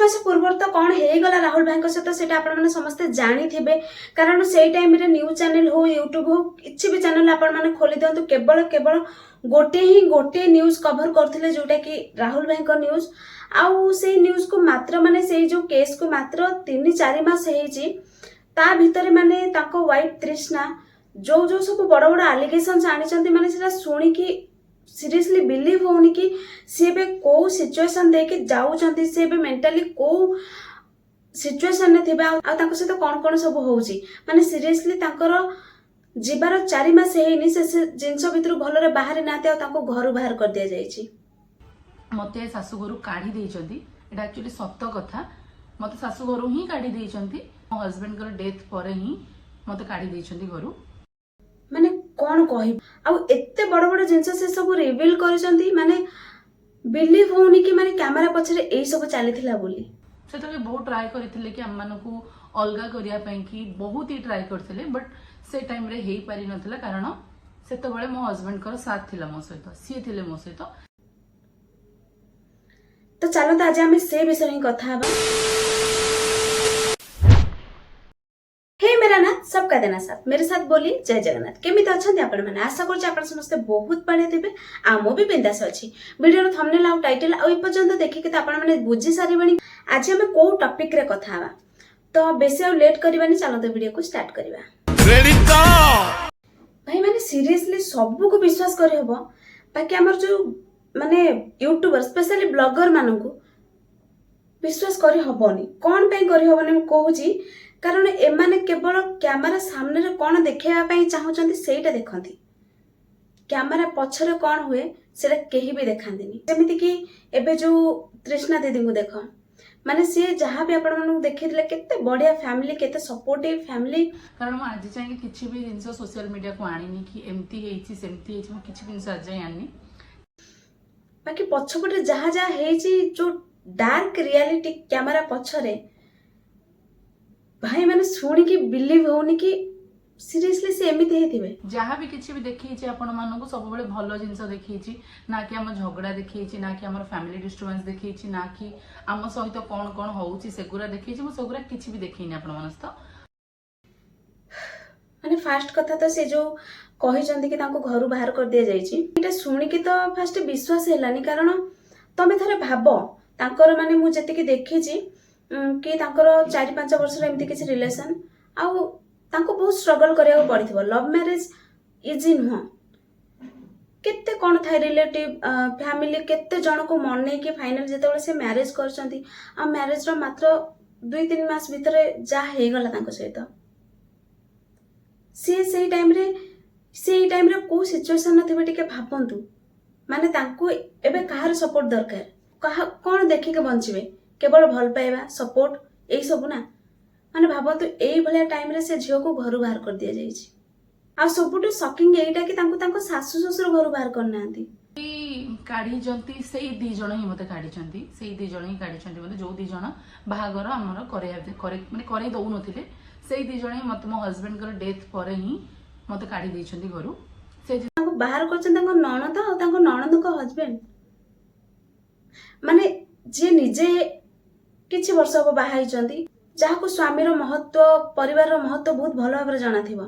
मास पूर्व तो कौन हेगला राहुल भाई सहित से आपने समस्ते जानी थे कारण से टाइम रे न्यूज चैनल हो यूट्यूब हो किसी भी चैनल आपने खोली दिंतु केवल केवल गोटे न्यूज कभर करथिले जोटा कि राहुल भाई को न्यूज आउ से न्यूज को मात्र माने से जो केस को मात्र 3-4 मास हेजी ता भितर माने ताको वाइफ तृष्णा जो जो सब बड़ बड़ एलिगेशंस आनी माने सेटा सुनी कि सीरियसली बिलीव होनी कि सी बे को सिचुएशन देके जाउचंती सी बे मेंटली को सिचुएशन ने थिबा आ ताको से तो कोन कोन सब होउची माने सीरियसली तांकर जीवार 4 मास हेनी से जिंस भितर भलरे बाहर नाते आ ताको घर बाहर कर दिया जायछि। मते शाशु घर काढ़ी देइचंती एटा एक्चुअली सत्य कथा मते शाशु घर ही काढ़ी देइचंती मो हस्बैंड कर डेथ परे ही मते काढ़ी देइचंती घर माने कौन कहि आ एते बड़ बड़ जिंस से सब रिवील करचंती माने बिलीव होनी कि माने कैमरा पछरे एई सब चलीथिला बोली से तो बहुत ट्राई करथिले कि हम मानकू अलगा करिया पई कि बहुत ही ट्राई करथिले बट से टाइम रे हेई पारि नथिला कारण सेते बेले मो हस्बैंड कर साथ थिला मो सहित सी थिले मो सहित। तो चलो तो आज आम से विषय ही कथा हबा। हे मेरा नाथ सबका देना साथ मेरे साथ बोली जय जगन्नाथ केमिति अछंती आपण माने आशा करछि आपण समस्त बहुत बढ़िया थिबे आ मो भी बिंदास अछि वीडियो थंबनेल आ टाइटल आ पर्यंत देखि के आपण माने बुझी सारिबणी आज हम को टॉपिक रे कथा हबा तो बेसी आ लेट करबानी चलो तो वीडियो को स्टार्ट करबा। रेडी तो भाई माने सीरियसली सब को विश्वास करि हबो बाकी हमर जो माने यूट्यूबर स्पेशली ब्लॉगर मानकू विश्वास करि हबोनी कोन पे करि हबोनी म कहूची कारण एमाने केवल कैमरा सामने रे कोन देखेबा पई चाहउचंती सेटा देखंती कैमरा पछरे कोन हुए सेटा केही भी देखांदिनी जेमिति कि एबे जो तृष्णा दीदी को देखो माने सी जहाँ भी आपण मानू देखिले केते बढ़िया फैमिली केते सपोर्टिव फैमिली कारण म आज चाहे किछि भी जिंस सोशल मीडिया को आनीनी कि एमती हेछि सेमती हेछि म किछि जिंस आज जाय आनी बाकी पछपटे जहाँ जहाँ हेछि जो डार्क रियलिटी कैमरा पछरे भाई मैंने शुणी कि बिलीव होनी कि सीरियसली से एमिति हेथिबे जहाँ भी किछि भी देखिछि आपण मानकू सब बेले भलो जिंस देखिछि ना कि हम झगड़ा देखिछि ना कि हमर फैमिली डिस्टर्बेंस देखिछि ना कि हम सहित कोन कोन होउछि सेगुरा देखिछि म सेगुरा किछि भी देखिनि आपण मानस तो माने फास्ट कथा तो से जो कहिचंती कि तांको घरु बाहर कर दिया जायछि एटा सुणी कि तो फास्ट विश्वास हेलानी कारण तमे थरे भाबो तांकर माने मु जति कि देखिछि कि तांकर 4-5 वर्ष रे एमती किछि रिलेशन आउ तांको बहुत स्ट्रगल करिया पड़िथिबो लव मैरिज इजी नुह केते कोन थाय रिलेटिव फैमिली केते जण को मन नै कि फाइनल जेतेबेले से मैरिज करचंती आ मैरिज रो मात्र 2-3 मास भितरे जा हे गला तांको सहित से टाइम रे को सिचुएशन नथिबे टिके भाबंतु माने तांको एबे कहार सपोर्ट दरकार कहा कोन देखि के बंचिबे केवल भल पाइबा सपोर्ट एई सब ना माने भाबंतु एई भलिया टाइम रे से झियो को घर बाहर कर दिया जायछि आ सबुटु शॉकिंग एईटा कि तांको सासु ससुर घर बाहर करनांती काढ़ी जंती सेई दी जण ही मते काढ़ी चंती सेई दी जण ही काढ़ी चंती मते जो दी जण बाहागर हमर करे माने करे दउ नथिले सेई दी जण ही मते मो हस्बैंड कर डेथ परे ही मते काढ़ी देइचंती घरु से तांको बाहर करचन तांको ननद आ तांको ननद को हस्बैंड माने जे निजे किछि वर्ष हो बाहाई चंती जहा को स्वामी रो महत्व परिवार रो महत्व बहुत भलो भाबरे जाना थिबो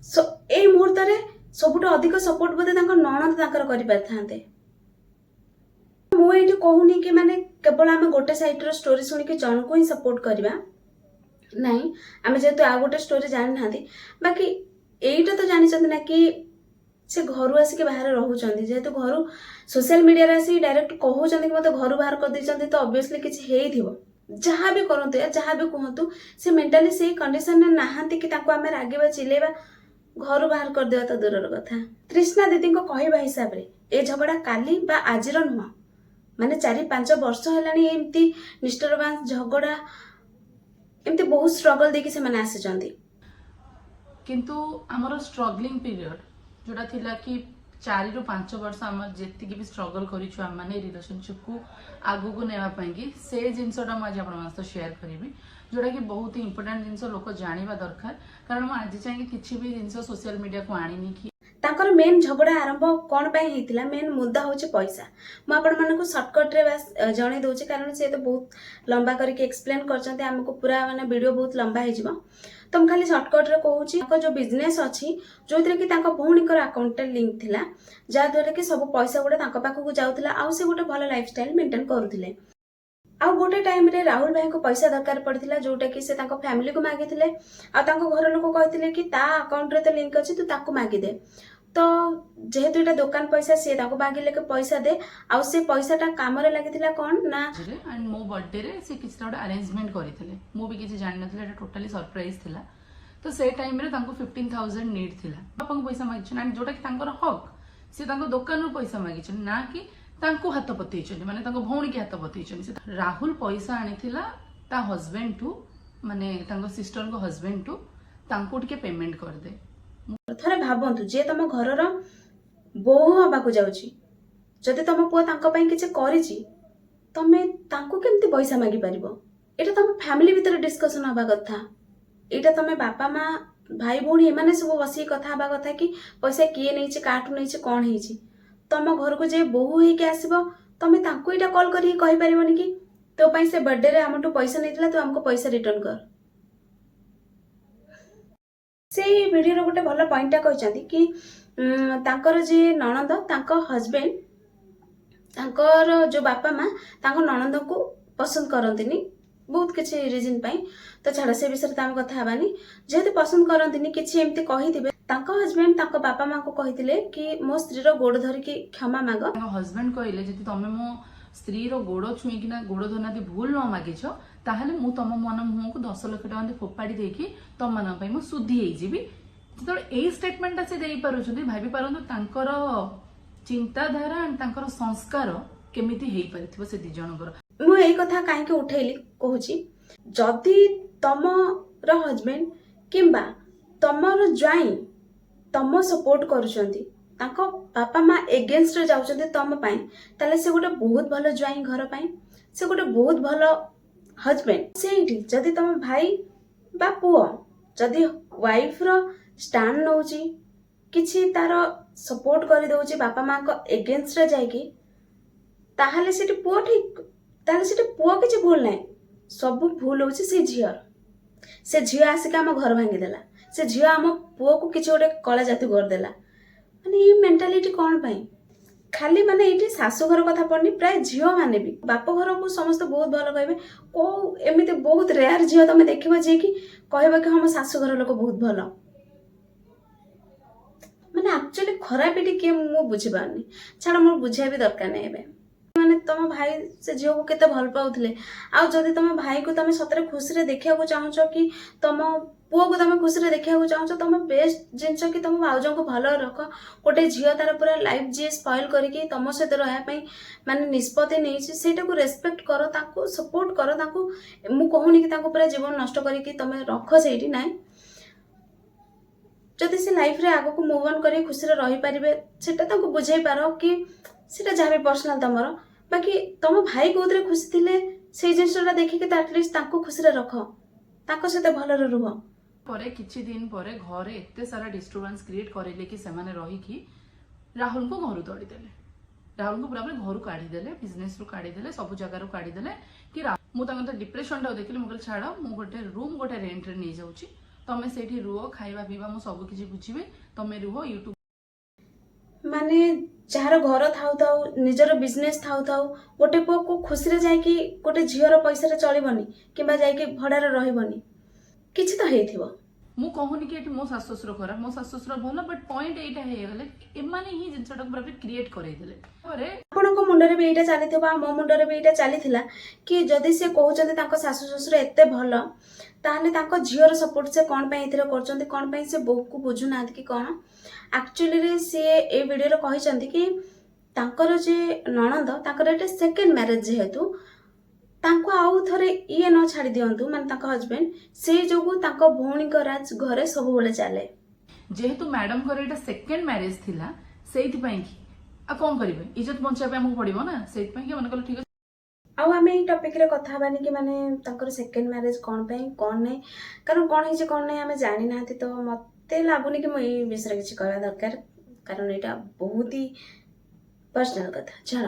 सो ए मुहूर्त रे सबुटो अधिक सपोर्ट बदे तांको ननद तांकर करि परथांते मु एठी कहूनी कि माने केवल आमे गोटे साइड रो स्टोरी सुनि कि जन को ही सपोर्ट करबा नहीं आमे जेतु आ गोटे स्टोरी जानि नाथि बाकी एईटा तो जानि चंदी ना कि से घर आसिक बाहर रहउचंदी जेतु घर सोशल मीडिया रे आसी डायरेक्ट कहउचंदी कि मते घर बाहर कर दिचंदी तो ऑब्वियसली किछि हेई थिबो जहाँ भी करंतु या जहाँ भी कहंतु से मेंटली से कंडीशन में नाहांती कि ताको आमे रागेबा चिलेबा घर बाहर कर देवा तो दूरर कथा तृष्णा दीदी को कहवा हिसाब रे ए झगड़ा काली बा आजिर नुह माने 4-5 वर्ष हेलानी एमती डिस्टर्बेंस झगड़ा एमती बहुत स्ट्रगल देखि से माने आसीचंदी किंतु हमर स्ट्रगलिंग पीरियड जोड़ा थिला कि 4-5 वर्ष आम जी भी स्ट्रगल करिछु हम माने रिलेशनशिप को आगु को नेवा पाएंगे से जिनसटा मुझे आप शेयर करी जोड़ा कि बहुत ही इंपोर्टेंट जिनस लोक जानिबा दरकार कारण मु आज चाहिए किछि भी जिनस सोशल मीडिया को आनिनी कि ତାଙ୍କର ମେନ୍ ଝଗଡ଼ା ଆରମ୍ଭ କ'ଣ ପାଇଁ ହେଇଥିଲା, ମେନ୍ ମୁଦ୍ଦା ହେଉଛି ପଇସା। ମୁଁ ଆପଣମାନଙ୍କୁ ସର୍ଟକଟ୍ରେ ବାସ୍ ଜଣେଇ ଦେଉଛି, କାରଣ ସେ ତ ବହୁତ ଲମ୍ବା କରିକି ଏକ୍ସପ୍ଲେନ୍ କରିଛନ୍ତି, ଆମକୁ ପୁରା ମାନେ ଭିଡ଼ିଓ ବହୁତ ଲମ୍ବା ହେଇଯିବ। ତ ମୁଁ ଖାଲି ସର୍ଟକଟ୍ରେ କହୁଛି, ତାଙ୍କ ଯେଉଁ ବିଜନେସ୍ ଅଛି ଯେଉଁଥିରେ କି ତାଙ୍କ ଭଉଣୀଙ୍କର ଆକାଉଣ୍ଟରେ ଲିଙ୍କ୍ ଥିଲା, ଯାହାଦ୍ୱାରା କି ସବୁ ପଇସା ଗୁଡ଼ା ତାଙ୍କ ପାଖକୁ ଯାଉଥିଲା, ଆଉ ସେ ଗୋଟେ ଭଲ ଲାଇଫଷ୍ଟାଇଲ୍ ମେଣ୍ଟେନ୍ କରୁଥିଲେ। ଆଉ ଗୋଟେ ଟାଇମ୍ରେ ରାହୁଲ ଭାଇଙ୍କୁ ପଇସା ଦରକାର ପଡ଼ିଥିଲା, ଯେଉଁଟାକି ସେ ତାଙ୍କ ଫ୍ୟାମିଲିକୁ ମାଗିଥିଲେ, ଆଉ ତାଙ୍କ ଘର ଲୋକ କହିଥିଲେ କି ତା ଆକାଉଣ୍ଟରେ ତ ଲିଙ୍କ୍ ଅଛି, ତୁ ତାକୁ ମାଗିଦେ। ତ ଯେହେତୁ ଏଇଟା ଦୋକାନ ପଇସା, ସିଏ ତାଙ୍କୁ ମାଗିଲେ କି ପଇସା ଦେ, ଆଉ ସେ ପଇସାଟା କାମରେ ଲାଗିଥିଲା କ'ଣ ନା ଆଣ୍ଡ ମୋ ବର୍ଥଡେରେ ସେ କିଛିଟା ଗୋଟେ ଆରେଞ୍ଜମେଣ୍ଟ କରିଥିଲେ। ମୁଁ ବି କିଛି ଜାଣିନଥିଲି, ଏଇଟା ଟୋଟାଲି ସରପ୍ରାଇଜ ଥିଲା। ତ ସେ ଟାଇମ୍ରେ ତାଙ୍କୁ 15,000 ନିଡ୍ ଥିଲା। ବାପାଙ୍କୁ ପଇସା ମାଗିଛନ୍ତି, ଆଣ୍ଡ ଯୋଉଟା କି ତାଙ୍କର ହକ୍, ସେ ତାଙ୍କ ଦୋକାନରୁ ପଇସା ମାଗିଛନ୍ତି, ନା କି ତାଙ୍କୁ ହାତ ପତେଇଛନ୍ତି, ମାନେ ତାଙ୍କ ଭଉଣୀକି ହାତ ପତେଇଛନ୍ତି। ରାହୁଲ ପଇସା ଆଣିଥିଲା ତା ହଜବେଣ୍ଡଠୁ, ମାନେ ତାଙ୍କ ସିଷ୍ଟରଙ୍କ ହଜବେଣ୍ଡଠୁ, ତାଙ୍କୁ ଟିକେ ପେମେଣ୍ଟ କରିଦେ। ଥରେ ଭାବନ୍ତୁ, ଯିଏ ତମ ଘରର ବୋହୂ ହବାକୁ ଯାଉଛି, ଯଦି ତମ ପୁଅ ତାଙ୍କ ପାଇଁ କିଛି କରିଛି, ତମେ ତାଙ୍କୁ କେମିତି ପଇସା ମାଗିପାରିବ? ଏଇଟା ତମ ଫ୍ୟାମିଲି ଭିତରେ ଡିସ୍କସନ୍ ହବା କଥା। ଏଇଟା ତମେ ବାପା ମା ଭାଇ ଭଉଣୀ ଏମାନେ ସବୁ ବସିକି କଥା ହବା କଥା କି ପଇସା କିଏ ନେଇଛି, କାହାଠୁ ନେଇଛି, କ'ଣ ହେଇଛି। ତମ ଘରକୁ ଯେ ବୋହୂ ହେଇକି ଆସିବ, ତମେ ତାଙ୍କୁ ଏଇଟା କଲ୍ କରିକି କହିପାରିବନି କି ତୋ ପାଇଁ ସେ ବର୍ଥଡେରେ ଆମଠୁ ପଇସା ନେଇଥିଲା, ତୁ ଆମକୁ ପଇସା ରିଟର୍ନ କର। ସେଇ ଭିଡ଼ିଓର ଗୋଟେ ଭଲ ପଏଣ୍ଟଟା କହିଛନ୍ତି କି ତାଙ୍କର ଯିଏ ନଣନ୍ଦ, ତାଙ୍କ ହଜବେଣ୍ଡ, ତାଙ୍କର ଯେଉଁ ବାପା ମା ତାଙ୍କ ନଣନ୍ଦକୁ ପସନ୍ଦ କରନ୍ତିନି ବହୁତ କିଛି ରିଜନ୍ ପାଇଁ। ତ ଛାଡ଼, ସେ ବିଷୟରେ ତ ଆମେ କଥା ହେବାନି। ଯେହେତୁ ପସନ୍ଦ କରନ୍ତିନି, କିଛି ଏମିତି କହିଥିବେ, ତାଙ୍କ ହଜବେଣ୍ଡ ତାଙ୍କ ବାପା ମାଙ୍କୁ କହିଥିଲେ କି ମୋ ସ୍ତ୍ରୀର ଗୋଡ଼ ଧରିକି କ୍ଷମା ମାଗ। ତାଙ୍କ ହଜବେଣ୍ଡ କହିଲେ, ଯଦି ତମେ ମୋ ସ୍ତ୍ରୀର ଗୋଡ଼ ଛୁଇଁକିନା ଗୋଡ଼ ଧରିନାହାନ୍ତି ଭୁଲ ନ ମାଗିଛ, ତାହେଲେ ମୁଁ ତମ ମନ ମୁହଁକୁ 10 ଲକ୍ଷ ଟଙ୍କା ଫୋପାଡ଼ି ଦେଇକି ତମମାନଙ୍କ ପାଇଁ ମୁଁ ସୁଧି ହେଇଯିବି। ଯେତେବେଳେ ଏଇ ଷ୍ଟେଟମେଣ୍ଟଟା ସେ ଦେଇପାରୁଛନ୍ତି, ଭାବି ପାରନ୍ତୁ ତାଙ୍କର ଚିନ୍ତାଧାରା ତାଙ୍କର ସଂସ୍କାର କେମିତି ହେଇପାରିଥିବ ସେ ଦି ଜଣଙ୍କର। ମୁଁ ଏଇ କଥା କାହିଁକି ଉଠେଇଲି କହୁଛି, ଯଦି ତମର ହଜବେଣ୍ଡ କିମ୍ବା ତମର ଜ୍ୱାଇଁ ତମ ସପୋର୍ଟ କରୁଛନ୍ତି, ତାଙ୍କ ବାପା ମା ଏଗେନ୍ଷ୍ଟରେ ଯାଉଛନ୍ତି ତମ ପାଇଁ, ତାହେଲେ ସେ ଗୋଟେ ବହୁତ ଭଲ ଜ୍ୱାଇଁ ଘର ପାଇଁ, ସେ ଗୋଟେ ବହୁତ ଭଲ ହଜବେଣ୍ଡ। ସେଇଠି ଯଦି ତମ ଭାଇ ବା ପୁଅ ଯଦି ୱାଇଫର ଷ୍ଟାଣ୍ଡ ନେଉଛି, କିଛି ତାର ସପୋର୍ଟ କରିଦେଉଛି ବାପା ମାଙ୍କ ଏଗେନ୍ଷ୍ଟରେ ଯାଇକି, ତାହେଲେ ସେଠି ପୁଅ ଠିକ, ତାହେଲେ ସେଠି ପୁଅ କିଛି ଭୁଲ ନାହିଁ। ସବୁ ଭୁଲ ହେଉଛି ସେ ଝିଅର। ସେ ଝିଅ ଆସିକି ଆମ ଘର ଭାଙ୍ଗିଦେଲା, ସେ ଝିଅ ଆମ ପୁଅକୁ କିଛି ଗୋଟେ କଳା ଜାତି କରିଦେଲା। ମାନେ ଏଇ ମେଣ୍ଟାଲିଟି କ'ଣ ପାଇଁ? ଖାଲି ମାନେ ଏଇଠି ଶାଶୁଘର କଥା ପଡୁନି, ପ୍ରାୟ ଝିଅ ମାନେ ବି ବାପ ଘରକୁ ସମସ୍ତେ ବହୁତ ଭଲ କହିବେ। କୋଉ ଏମିତି ବହୁତ ରେୟାର ଝିଅ ତମେ ଦେଖିବ ଯିଏକି କହିବ କି ହଁ ମୋ ଶାଶୁଘର ଲୋକ ବହୁତ ଭଲ। ମାନେ ଆକ୍ଚୁଆଲି ଖରାପ ଏଠି କିଏ ମୁଁ ବୁଝିପାରୁନି। ଛାଡ଼, ମୋର ବୁଝିବା ବି ଦରକାର ନାହିଁ ଏବେ। ମାନେ ତମ ଭାଇ ସେ ଝିଅକୁ କେତେ ଭଲ ପାଉଥିଲେ, ଆଉ ଯଦି ତମ ଭାଇକୁ ତମେ ସତରେ ଖୁସିରେ ଦେଖିବାକୁ ଚାହୁଁଛ, କି ତମ ପୁଅକୁ ତମେ ଖୁସିରେ ଦେଖିବାକୁ ଚାହୁଁଛ, ତମ ବେଷ୍ଟ ଜିନିଷ କି ତମ ଭାଉଜଙ୍କୁ ଭଲରେ ରଖ। ଗୋଟେ ଝିଅ ତାର ପୁରା ଲାଇଫ ଯିଏ ସ୍ପଏଲ କରିକି ତମ ସହିତ ରହିବା ପାଇଁ ମାନେ ନିଷ୍ପତ୍ତି ନେଇଛି, ସେଇଟାକୁ ରେସପେକ୍ଟ କର, ତାଙ୍କୁ ସପୋର୍ଟ କର। ତାଙ୍କୁ ମୁଁ କହୁନି କି ତାଙ୍କୁ ପୁରା ଜୀବନ ନଷ୍ଟ କରିକି ତମେ ରଖ ସେଇଠି, ନାହିଁ। ଯଦି ସେ ଲାଇଫରେ ଆଗକୁ ମୁଭ୍ ଅନ୍ କରି ଖୁସିରେ ରହିପାରିବେ, ସେଟା ତାଙ୍କୁ ବୁଝେଇ ପାର କି ସେଟା ଯାହା ବି ପର୍ସନାଲ ତମର। ବାକି ତମ ଭାଇ କୋଉଥିରେ ଖୁସି ଥିଲେ ସେଇ ଜିନିଷଟା ଦେଖିକି ତ ଆଟଲିଷ୍ଟ ତାଙ୍କୁ ଖୁସିରେ ରଖ, ତାଙ୍କ ସହିତ ଭଲରେ ରୁହ। ପରେ କିଛି ଦିନ ପରେ ଘରେ ଏତେ ସାରା ଡିଷ୍ଟର୍ବାନ୍ସ କ୍ରିଏଟ୍ କରିଲେ କି ସେମାନେ ରହିକି ରାହୁଲଙ୍କୁ ଘରୁ ତଡ଼ିଦେଲେ। ରାହୁଲଙ୍କୁ ପୁରାପୁରି ଘରୁ କାଢ଼ିଦେଲେ, ବିଜନେସରୁ କାଢ଼ିଦେଲେ, ସବୁ ଜାଗାରୁ କାଢ଼ିଦେଲେ। କି ମୁଁ ତାଙ୍କ ଡିପ୍ରେସନଟାକୁ ଦେଖିଲି। ମୁଁ କହିଲି ଛାଡ଼, ମୁଁ ଗୋଟେ ରୁମ୍ ଗୋଟେ ରେଣ୍ଟରେ ନେଇଯାଉଛି, ତମେ ସେଇଠି ରୁହ, ଖାଇବା ପିଇବା ମୁଁ ସବୁ କିଛି ବୁଝିବି, ତମେ ରୁହ। ୟୁଟ୍ୟୁବ ମାନେ ଯାହାର ଘର ଥାଉ ଥାଉ, ନିଜର ବିଜନେସ୍ ଥାଉ ଥାଉ, ଗୋଟେ ପୁଅକୁ ଖୁସିରେ ଯାଇକି ଗୋଟେ ଝିଅର ପଇସାରେ ଚଳିବନି କିମ୍ବା ଯାଇକି ଭଡ଼ାରେ ରହିବନି, କିଛି ତ ହେଇଥିବ। ମୁଁ କହୁନି କି ଏଠି ମୋ ଶାଶୁ ଶ୍ୱଶୁର ଖରାପ, ମୋ ଶାଶୁ ଶ୍ୱଶୁର ଭଲ, ବଟ୍ ପଏଣ୍ଟ ଏଇଟା ହେଇଗଲେ ଏମାନେ ହିଁ ଜିନିଷଟାକୁ ପୁରା କ୍ରିଏଟ୍ କରେଇଦେଲେ। ପରେ ଆପଣଙ୍କ ମୁଣ୍ଡରେ ବି ଏଇଟା ଚାଲିଥିବ, ଆଉ ମୋ ମୁଣ୍ଡରେ ବି ଏଇଟା ଚାଲିଥିଲା କି ଯଦି ସେ କହୁଛନ୍ତି ତାଙ୍କ ଶାଶୁ ଶ୍ୱଶୁର ଏତେ ଭଲ, ତାହେଲେ ତାଙ୍କ ଝିଅର ସପୋର୍ଟ ସେ କ'ଣ ପାଇଁ ଏଥିରେ କରୁଛନ୍ତି, କ'ଣ ପାଇଁ ସେ ବୋହୂକୁ ବୁଝୁନାହାନ୍ତି କି କ'ଣ। ଆକ୍ଚୁଆଲିରେ ସିଏ ଏଇ ଭିଡ଼ିଓରେ କହିଛନ୍ତି କି ତାଙ୍କର ଯେ ନଣନ୍ଦ, ତାଙ୍କର ଏଇଟା ସେକେଣ୍ଡ ମ୍ୟାରେଜ, ଯେହେତୁ ତାଙ୍କୁ ଆଉ ଥରେ ଇଏ ନ ଛାଡ଼ି ଦିଅନ୍ତୁ, ମାନେ ତାଙ୍କ ହଜବେଣ୍ଡ, ସେଇ ଯୋଗୁଁ ତାଙ୍କ ଭଉଣୀଙ୍କ ରାଜ ଘରେ ସବୁବେଳେ ଚାଲେ। ଯେହେତୁ ମ୍ୟାଡମଙ୍କର ଏଇଟା ସେକେଣ୍ଡ ମ୍ୟାରେଜ ଥିଲା, ସେଇଥିପାଇଁ କି ଆଉ କ'ଣ କରିବେ, ଇଜ୍ଜତ ବଞ୍ଚିବା ପାଇଁ ଆମକୁ ପଡ଼ିବ ନା, ସେଇଥିପାଇଁ କି ମାନେ କହିଲେ ଠିକ ଅଛି। ଆଉ ଆମେ ଏଇ ଟପିକରେ କଥା ହେବାନି କି ମାନେ ତାଙ୍କର ସେକେଣ୍ଡ ମ୍ୟାରେଜ କ'ଣ ପାଇଁ, କ'ଣ ନାହିଁ, କାରଣ କ'ଣ ହେଇଛି କ'ଣ ନାହିଁ ଆମେ ଜାଣିନାହାନ୍ତି। ତ ମତେ ଲାଗୁନି କି ମୁଁ ଏଇ ବିଷୟରେ କିଛି କହିବା ଦରକାର। कारण यहाँ बहुत ही पर्सनल कथा छाड़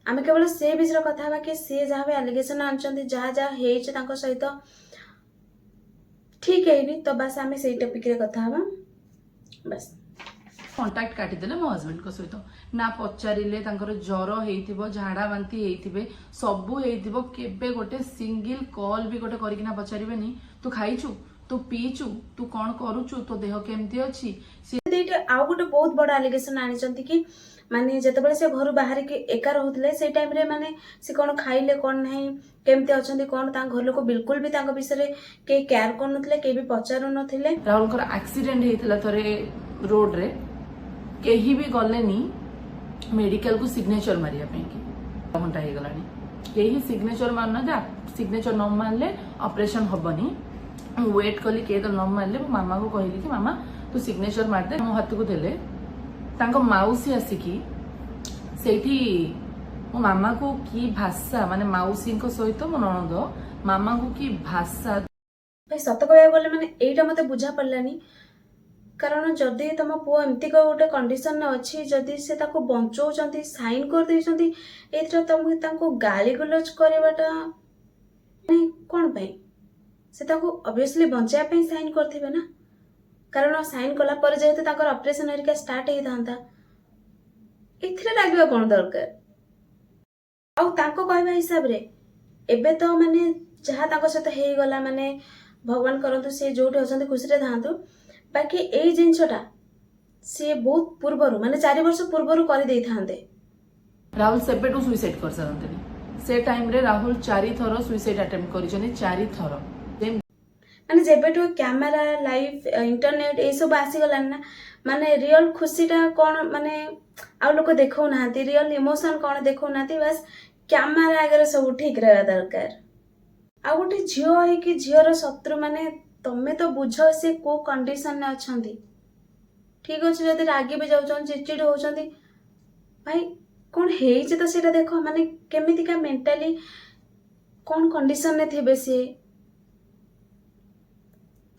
आम केवल से विषय कथा हाँ कि सी जहाँ भी आलिगेसन आनी जहाँ जहाँ हो सहित ठीक है तो बस आम से टपिक कथा हाँ बस कंटाक्ट काटिदेले मो हजबैंड को सहित ना पचारे ज्वर हो झाड़ा बांती होते सबू हो केबे गोटे सिंगल कॉल भी गोटे करना पचारे तू खाइचु तू पीचु तू कौन करुचु तो देह केमती अच्छी आउ गोटे बहुत बड़ आलिगेसन आनी कि माने जिते से घर बाहर के एका रोते से टाइम रे माने से कौन खाइले कौन नहीं केमती अच्छा कौन घर लोग बिल्कुल भी विषय के केयर कर के भी पचारू नथिले। राहुल एक्सीडेंट होता थरे रोड रे कहीं भी गलेनी मेडिकल को सिग्नेचर मारिया घंटा हो गला कहीं सिग्नेचर मारना सिग्नेचर न मारले ऑपरेशन हबनी वेट कली के तो न मारले मो मामा को कहली कि मामा तू सिग्नेचर मारदे मो हाथ को देले तांको माउसी आसिकी सेठी मो मामा को की भाषा माने माउसी को सहित मो ननद मामा को की भाषा भाई सत कह गले माने एटा मते बुझा पड़लानी कारण जदि तुम पुओ एमती गोटे कंडीशन अच्छी जदि से ताको बंचौचंती साइन कर देइचंती एथरा तुम ताको गाली गुलज करबाटा नहीं कोन पई से ताको ऑब्वियसली बंचाया पे साइन करथिबे ना कारण साइन कला पर जेहेतु ताकर ऑपरेशन हरिका स्टार्ट हे थांता एथिरे लागबा कोन दरकार आउ ताको कहबा हिसाब रे एबे तो माने जहा ताको सहित हे गला माने भगवान करंतु से जोठी अछंती खुशी रे थांतु बाकी एई जिनसटा से बहुत पूर्वरु माने 4 वर्ष पूर्वरु कर देई थांते राहुल सेपेटू सुइसाइड कर सकते से टाइम रे राहुल 4 थर सुइसाइड अटेम्प्ट करिसनी 4 थर माने जेबेटू कैमेरा लाइव इंटरनेट ए सब आसी गलान ना माने रियल खुशीटा कौन माने आ लोक देखौ नांती रियल इमोशन कौन देखौ नांती बस कैमेरा आगे सब ठीक रहबा दरकार आ गोटे झियो है कि झियोर शत्रु माने तमे तो बुझ से को कंडीशन में अच्छी ठीक अच्छे जदि रागी भी जाऊँ चिड़चिड़ होती भाई कौन है तो सीटा देख माने केमितिका मेंटली कौन कंडीशन में थे सी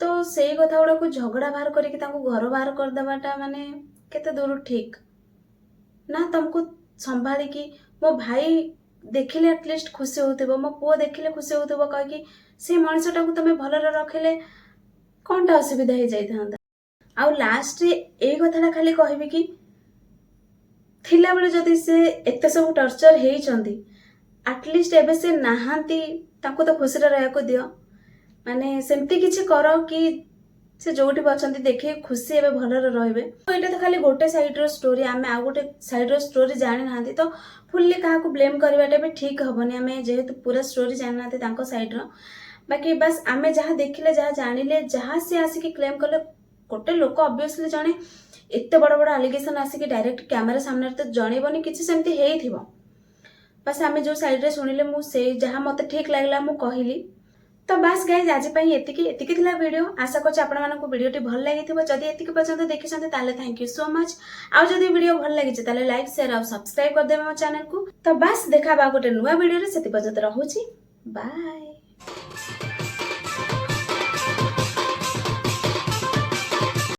तो से कथा गुड़ा को झगड़ा बाहर करके घर बाहर करदेवाटा माने केते दूर ठीक ना तुमको संभाली कि मो भाई देखिले एटलिस्ट खुशी होतिबो मो पुओ देखिले खुशी होतिबो कहि से मनुष्यटा को तुम भल रखिले कौनटा असुविधा हो जाता आउ लास्ट रे ए कथाटा खाली कहबी कि थिला बेले जदि से एते सब टर्चर हेइचंदी एटलिस्ट एबे से नाहांती ताको तो खुशी रहा को दियो माने सेमती किछि करो कि से जोठी बचंती देखि खुशी एबे भल रहबे एटा तो खाली गोटे साइड रो स्टोरी आमे आ गोटे साइड रो स्टोरी जानि नांती तो फुल्ली काहा को ब्लेम करबाटा भी ठीक हबनी आमे जेहेतु पूरा स्टोरी जानि नांती तांको साइड रो बाकी बस आमे जहाँ देखिले जहाँ जानिले जहाँ से आसिकी क्लेम कले गोटे लोक ऑब्वियसली जने एते बड़ बड़ एलिगेशन आसिकी डायरेक्ट कैमरा सामने तो जणेबनी किछि सेमती हेइथिबो बस आमे जो साइड रे सुनिले मु से जहाँ मते ठीक लागला मु कहिली तो बस गाइज आज एतिकी थिला वीडियो आशा करछि आपण मानको वीडियोटी भल लागिथिबो जदि एतिकी पर्यंत देखिसंते ताले थैंक यू सो मच आ जदि वीडियो भल लागि ताले लाइक शेयर और सब्सक्राइब कर देबे मो चैनल को तो बस देखा बा गोटे नुवा वीडियो रे सेति पर्यंत रहूची बाय।